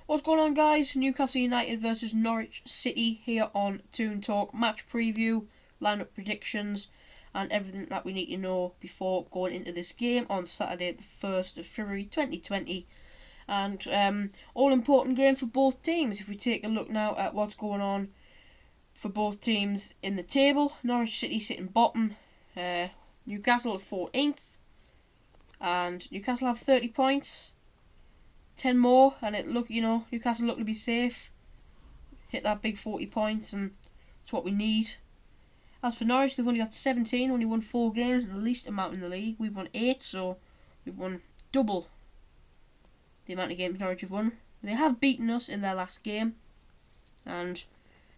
What's going on, guys? Newcastle United versus Norwich City here on Toon Talk. Match preview, lineup predictions, and everything that we need to know before going into this game on Saturday, the 1st of February 2020. And all important game for both teams. If we take a look now at what's going on for both teams in the table, Norwich City sitting bottom, Newcastle at 14th, and Newcastle have 30 points. 10 more, and Newcastle look to be safe. Hit that big 40 points, and it's what we need. As for Norwich, they've only got 17, only won 4 games, the least amount in the league. We've won 8, so we've won double the amount of games Norwich have won. They have beaten us in their last game, and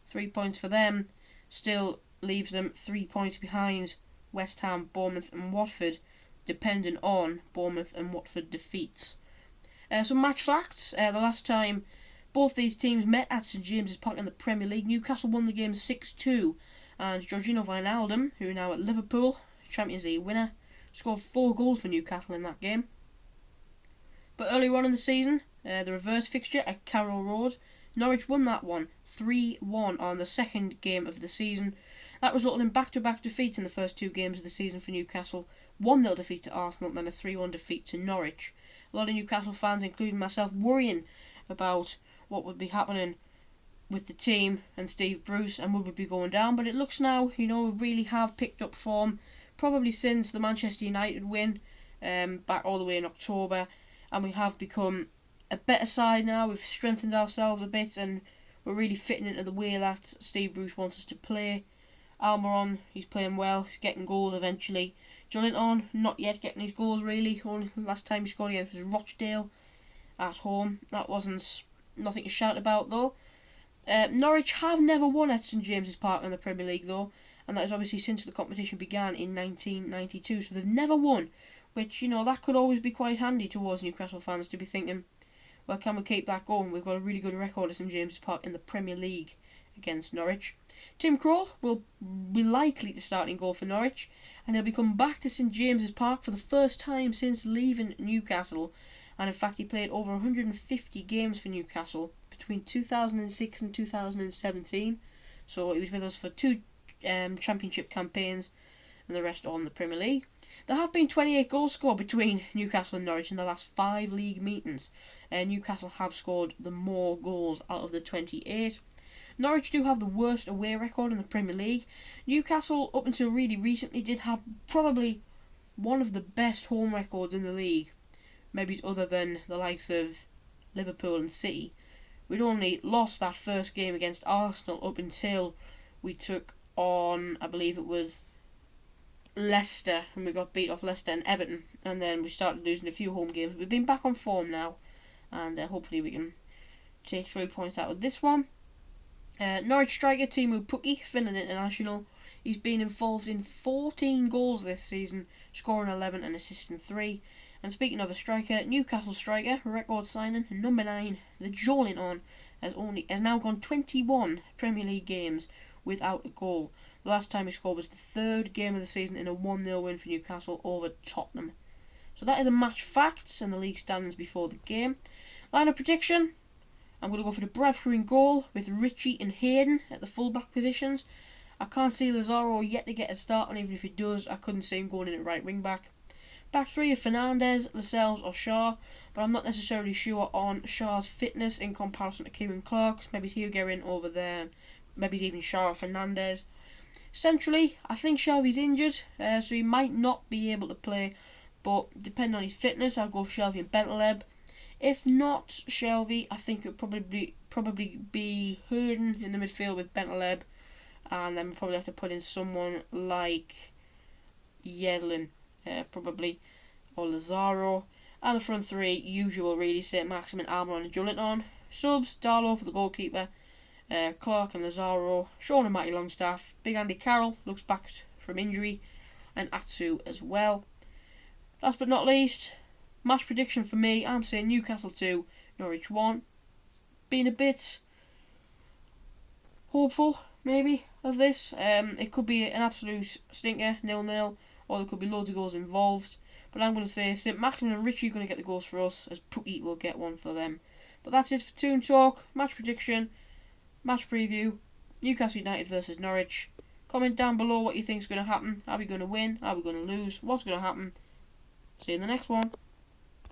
3 points for them still leaves them 3 points behind West Ham, Bournemouth and Watford, depending on Bournemouth and Watford defeats. Some match facts. The last time both these teams met at St James's Park in the Premier League, Newcastle won the game 6-2, and Georginio Wijnaldum, who now at Liverpool, Champions League winner, scored 4 goals for Newcastle in that game. But earlier on in the season, the reverse fixture at Carrow Road, Norwich won that one 3-1 on the second game of the season. That resulted in back-to-back defeats in the first 2 games of the season for Newcastle. 1-0 defeat to Arsenal, and then a 3-1 defeat to Norwich. A lot of Newcastle fans, including myself, worrying about what would be happening with the team and Steve Bruce and would we be going down. But it looks now, we really have picked up form, probably since the Manchester United win back all the way in October, and we have become a better side now. We've strengthened ourselves a bit, and we're really fitting into the way that Steve Bruce wants us to play. Almiron, he's playing well, he's getting goals eventually. Jolinton, not yet getting his goals really. Only last time he scored against was Rochdale at home. That wasn't nothing to shout about though. Norwich have never won at St James's Park in the Premier League though, and that is obviously since the competition began in 1992. So they've never won, which that could always be quite handy towards Newcastle fans to be thinking, well, can we keep that going? We've got a really good record at St James's Park in the Premier League against Norwich. Tim Krul will be likely to start in goal for Norwich, and he'll be coming back to St James's Park for the first time since leaving Newcastle. And in fact, he played over 150 games for Newcastle between 2006 and 2017. So he was with us for 2 championship campaigns, and the rest all in the Premier League. There have been 28 goals scored between Newcastle and Norwich in the last 5 league meetings. Newcastle have scored the more goals out of the 28. Norwich do have the worst away record in the Premier League. Newcastle, up until really recently, did have probably one of the best home records in the league, maybe other than the likes of Liverpool and City. We'd only lost that first game against Arsenal up until we took on, I believe it was Leicester, and we got beat off Leicester and Everton, and then we started losing a few home games. We've been back on form now, and hopefully we can take 3 points out of this one. Norwich striker Teemu Pukki, Finland international. He's been involved in 14 goals this season, scoring 11 and assisting 3. And speaking of a striker, Newcastle striker, record signing, number 9, the Jolinton, has now gone 21 Premier League games without a goal. The last time he scored was the 3rd game of the season in a 1-0 win for Newcastle over Tottenham. So that is the match facts and the league standings before the game. Lineup prediction. I'm going to go for the Bradford in goal with Ritchie and Hayden at the full-back positions. I can't see Lazaro yet to get a start, and even if he does, I couldn't see him going in at right wing-back. Back 3 of Fernandes, Lascelles or Shaw, but I'm not necessarily sure on Shaw's fitness in comparison to Kieran Clark. Maybe he'll get in over there, maybe even Shaw or Fernandes. Centrally, I think Shelvey's injured, so he might not be able to play, but depending on his fitness, I'll go for Shelvey and Bentaleb. If not Shelvey, I think it would probably be Hayden in the midfield with Bentaleb, and then we'll probably have to put in someone like Yedlin, probably, or Lazaro. And the front 3, usual really, St Maximin, Almiron and Jolinton. Subs, Darlow for the goalkeeper, Clark and Lazaro, Sean and Matty Longstaff, Big Andy Carroll looks back from injury, and Atsu as well. Last but not least, match prediction for me, I'm saying Newcastle 2, Norwich 1. Being a bit hopeful, maybe, of this. It could be an absolute stinker, 0-0, or there could be loads of goals involved. But I'm going to say St Maximin and Ritchie are going to get the goals for us, as Pukki will get one for them. But that's it for Toon Talk, match prediction, match preview, Newcastle United versus Norwich. Comment down below what you think is going to happen. Are we going to win? Are we going to lose? What's going to happen? See you in the next one.